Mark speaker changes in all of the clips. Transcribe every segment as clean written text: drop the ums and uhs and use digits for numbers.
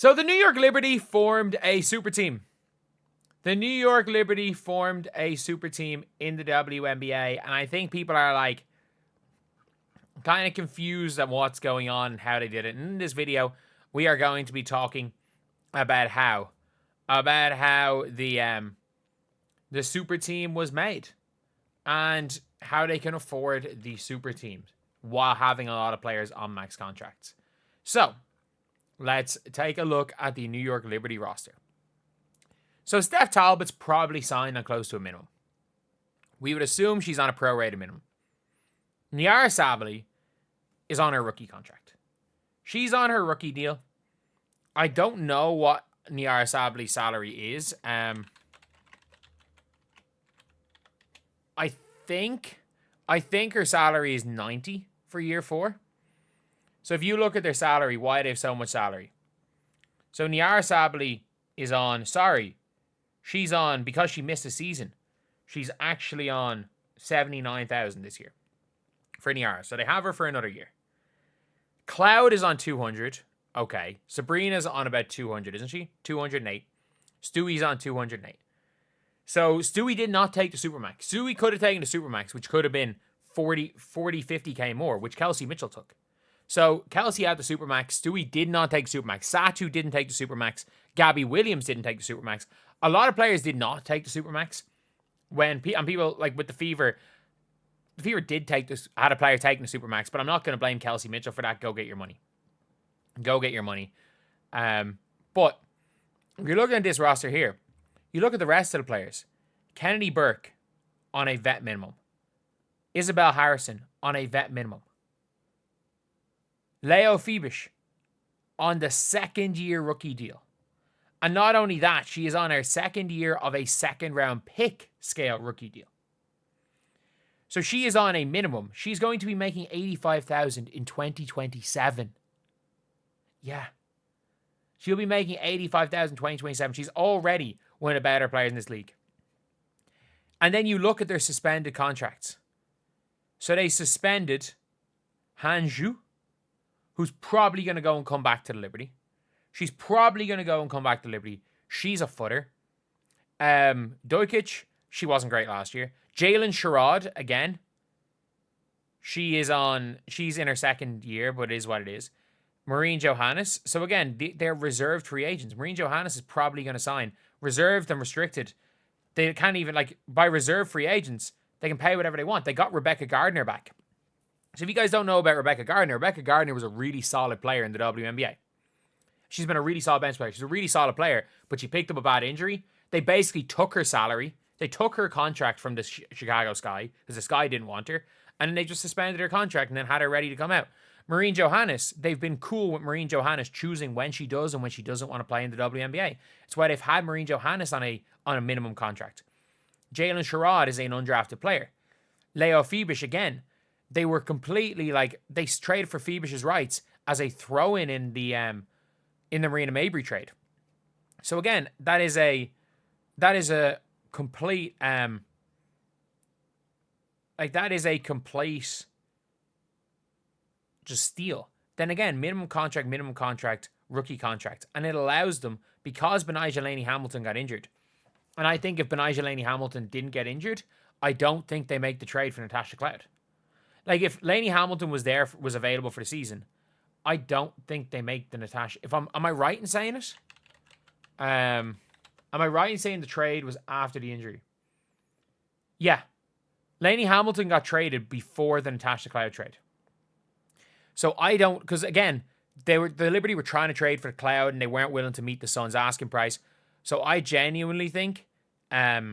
Speaker 1: So the New York Liberty formed a super team. The New York Liberty formed a super team in the WNBA, and I think people are like kind of confused at what's going on and how they did it. And in this video, we are going to be talking about how the super team was made and how they can afford the super teams while having a lot of players on max contracts. So let's take a look at the New York Liberty roster. So Steph Talbot's probably signed on close to a minimum. We would assume she's on a prorated minimum. Niara Sabally is on her rookie contract. She's on her rookie deal. I don't know what Niara Sabaly's salary is. I think her salary is 90 for year 4. So if you look at their salary, why they have so much salary? So Niara Sabally is on, she's on, because she missed a season, she's actually on 79,000 this year for Niara. So they have her for another year. Cloud is on 200. Okay. Breanna's on about 200, isn't she? 208. Stewie's on 208. So Stewie did not take the Supermax. Stewie could have taken the Supermax, which could have been 40, 50K more, which Kelsey Mitchell took. So Kelsey had the Supermax. Stewie did not take the Supermax. Satu didn't take the Supermax. Gabby Williams didn't take the Supermax. A lot of players did not take the Supermax. And people, like with the Fever did take this, had a player taking the Supermax, but I'm not going to blame Kelsey Mitchell for that. Go get your money. Go get your money. But if you're looking at this roster here, you look at the rest of the players. Kennedy Burke on a vet minimum. Isabel Harrison on a vet minimum. Leo Phoebish on the second-year rookie deal. And not only that, she is on her second year of a second-round pick scale rookie deal. So she is on a minimum. She's going to be making $85,000 in 2027. Yeah. She'll be making $85,000 in 2027. She's already one of the better players in this league. And then you look at their suspended contracts. So they suspended Hanju, who's probably going to go and come back to the Liberty. She's probably going to go and come back to Liberty. She's a footer. Dojkic, she wasn't great last year. Jalen Sherrod, again. She's in her second year, but it is what it is. Maureen Johannes. So again, they're reserved free agents. Maureen Johannes is probably going to sign. Reserved and restricted. They can't even, by reserve free agents, they can pay whatever they want. They got Rebecca Gardner back. So if you guys don't know about Rebecca Gardner was a really solid player in the WNBA. She's been a really solid bench player. She's a really solid player, but she picked up a bad injury. They basically took her salary. They took her contract from the Chicago Sky because the Sky didn't want her. And then they just suspended her contract and then had her ready to come out. Maureen Johannes, they've been cool with Maureen Johannes choosing when she does and when she doesn't want to play in the WNBA. It's why they've had Maureen Johannes on a minimum contract. Jalen Sherrod is an undrafted player. Leo Phoebish, again, they were completely they traded for Phoebish's rights as a throw-in in the Marina Mabry trade. So again, that is a complete just steal. Then again, minimum contract, rookie contract. And it allows them, because Benijah Laney-Hamilton got injured. And I think if Benijah Laney-Hamilton didn't get injured, I don't think they make the trade for Natasha Cloud. If Laney-Hamilton was available for the season, I don't think they make the Natasha. Am I right in saying it? Am I right in saying the trade was after the injury? Yeah. Laney-Hamilton got traded before the Natasha Cloud trade. So I don't, because again, the Liberty were trying to trade for Cloud and they weren't willing to meet the Suns' asking price. So I genuinely think, that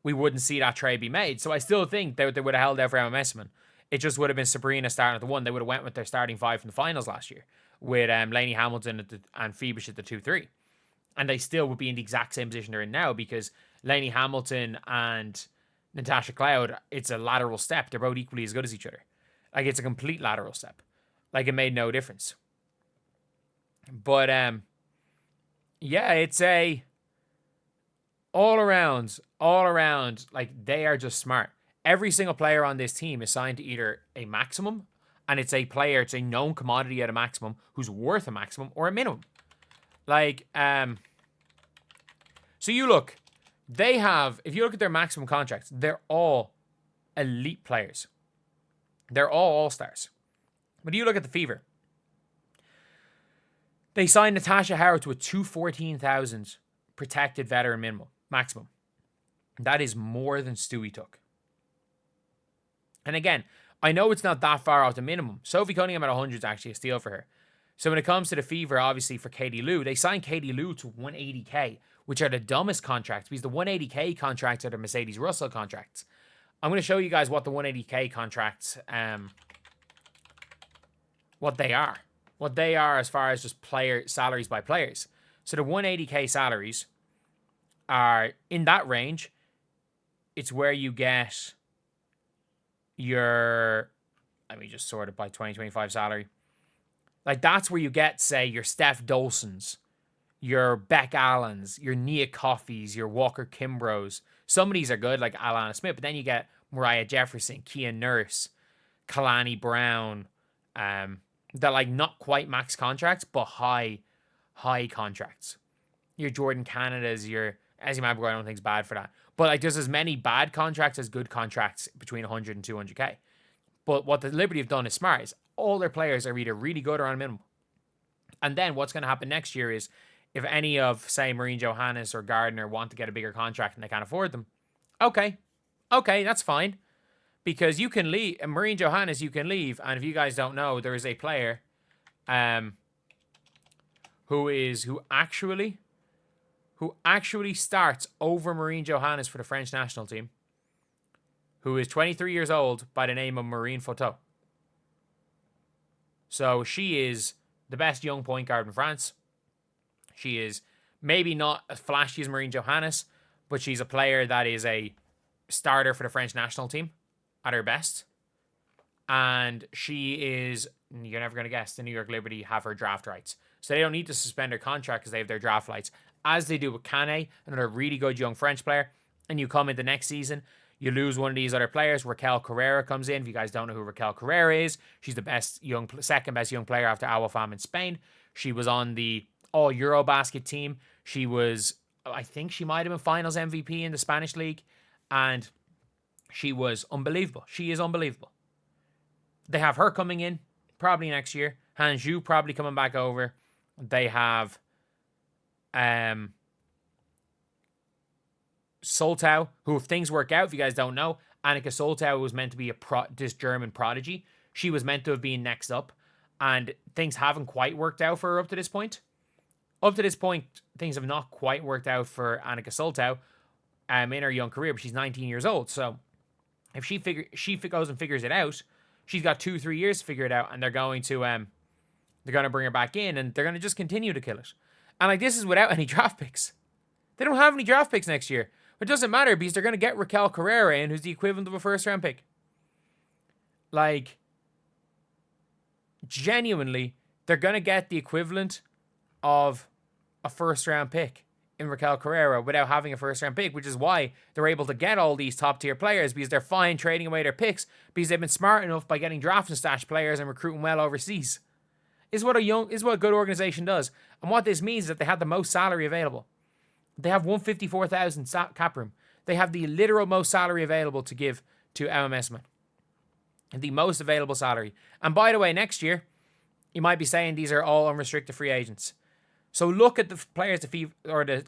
Speaker 1: we wouldn't see that trade be made. So I still think they would have held out for Emma Meesseman. It just would have been Sabrina starting at the 1. They would have went with their starting 5 from the finals last year with Laney-Hamilton and Phoebish at the 2-3. And they still would be in the exact same position they're in now because Laney-Hamilton and Natasha Cloud, it's a lateral step. They're both equally as good as each other. It's a complete lateral step. It made no difference. But, yeah, it's a all around, they are just smart. Every single player on this team is signed to either a maximum And it's a player, it's a known commodity at a maximum who's worth a maximum or a minimum. Like, so you look, they have, if you look at their maximum contracts, they're all elite players. They're all stars. But you look at the Fever. They signed Natasha Howard to a $214,000 protected veteran minimum, maximum. That is more than Stewie took. And again, I know it's not that far off the minimum. Sophie Cunningham at 100 is actually a steal for her. So when it comes to the Fever, obviously for Katie Lou, they signed Katie Lou to 180K, which are the dumbest contracts because the 180K contracts are the Mercedes Russell contracts. I'm going to show you guys what the 180K contracts, what they are. What they are as far as just player salaries by players. So the 180K salaries are in that range. It's where you get your, let me just sort it by 2025 salary. Like that's where you get, say, your Steph Dolsons, your Beck Allens, your Nia Coffees, your Walker Kimbroughs. Some of these are good, like Alana Smith, but then you get Mariah Jefferson, Kia Nurse, Kalani Brown, they're like not quite max contracts, but high contracts. Your Jordan Canadas, your Ezzy McGuire, I don't think is bad for that. But like there's as many bad contracts as good contracts between 100 and 200K. But what the Liberty have done is smart is all their players are either really good or on minimum. And then what's going to happen next year is if any of, say, Maureen Johannes or Gardner want to get a bigger contract and they can't afford them, okay, that's fine. Because you can leave, Maureen Johannes, you can leave. And if you guys don't know, there is a player who actually starts over Maureen Johannes for the French national team, who is 23 years old by the name of Marine Photo. So she is the best young point guard in France. She is maybe not as flashy as Maureen Johannes, but she's a player that is a starter for the French national team at her best. And she is, you're never going to guess, the New York Liberty have her draft rights. So they don't need to suspend her contract because they have their draft rights. As they do with Kane, another really good young French player. And you come into next season, you lose one of these other players. Raquel Carrera comes in. If you guys don't know who Raquel Carrera is, she's the second best young player after Awafam in Spain. She was on the All Eurobasket team. She was, I think she might have been Finals MVP in the Spanish league. And she was unbelievable. She is unbelievable. They have her coming in probably next year. Hanju probably coming back over. They have Soltau, who if things work out, if you guys don't know, Annika Soltau was meant to be this German prodigy. She was meant to have been next up. And things haven't quite worked out for her up to this point. Up to this point, things have not quite worked out for Annika Soltau in her young career, but she's 19 years old. So if she goes and figures it out, she's got 2-3 years to figure it out, and they're going to bring her back in, and they're going to just continue to kill it. And like this is without any draft picks. They don't have any draft picks next year. It doesn't matter because they're going to get Raquel Carrera in, who's the equivalent of a first-round pick. Like, genuinely, they're going to get the equivalent of a first-round pick in Raquel Carrera without having a first-round pick, which is why they're able to get all these top-tier players because they're fine trading away their picks because they've been smart enough by getting draft and stash players and recruiting well overseas. Is what a good organization does. And what this means is that they have the most salary available. They have $154,000 cap room. They have the literal most salary available to give to Emma Meesseman. The most available salary. And by the way, next year, you might be saying these are all unrestricted free agents. So look at the players the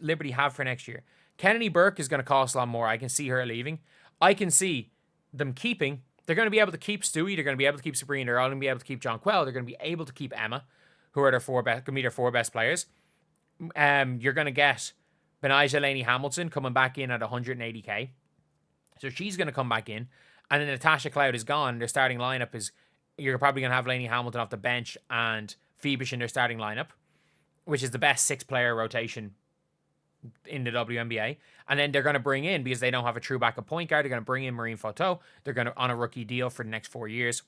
Speaker 1: Liberty have for next year. Kennedy Burke is going to cost a lot more. I can see her leaving. I can see them keeping. They're going to be able to keep Stewie. They're going to be able to keep Sabrina. They're all going to be able to keep John Quell. They're going to be able to keep Emma, who are going to be their four best players. You're going to get Benijah Laney Hamilton coming back in at 180K. So she's going to come back in. And then Natasha Cloud is gone. Their starting lineup is, you're probably going to have Laney Hamilton off the bench and Phoebish in their starting lineup, which is the best 6-player rotation in the WNBA. And then they're going to bring in, because they don't have a true backup point guard, they're going to bring in Marine Photo. They're going to, on a rookie deal for the next 4 years.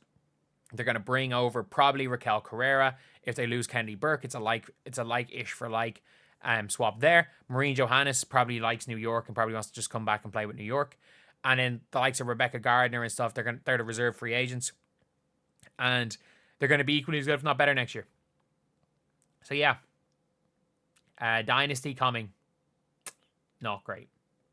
Speaker 1: They're going to bring over probably Raquel Carrera. If they lose Kennedy Burke, it's a like-ish for like swap there. Maureen Johannes probably likes New York and probably wants to just come back and play with New York. And then the likes of Rebecca Gardner and stuff, they're the reserve free agents. And they're going to be equally as good, if not better, next year. So yeah, Dynasty coming. Not great.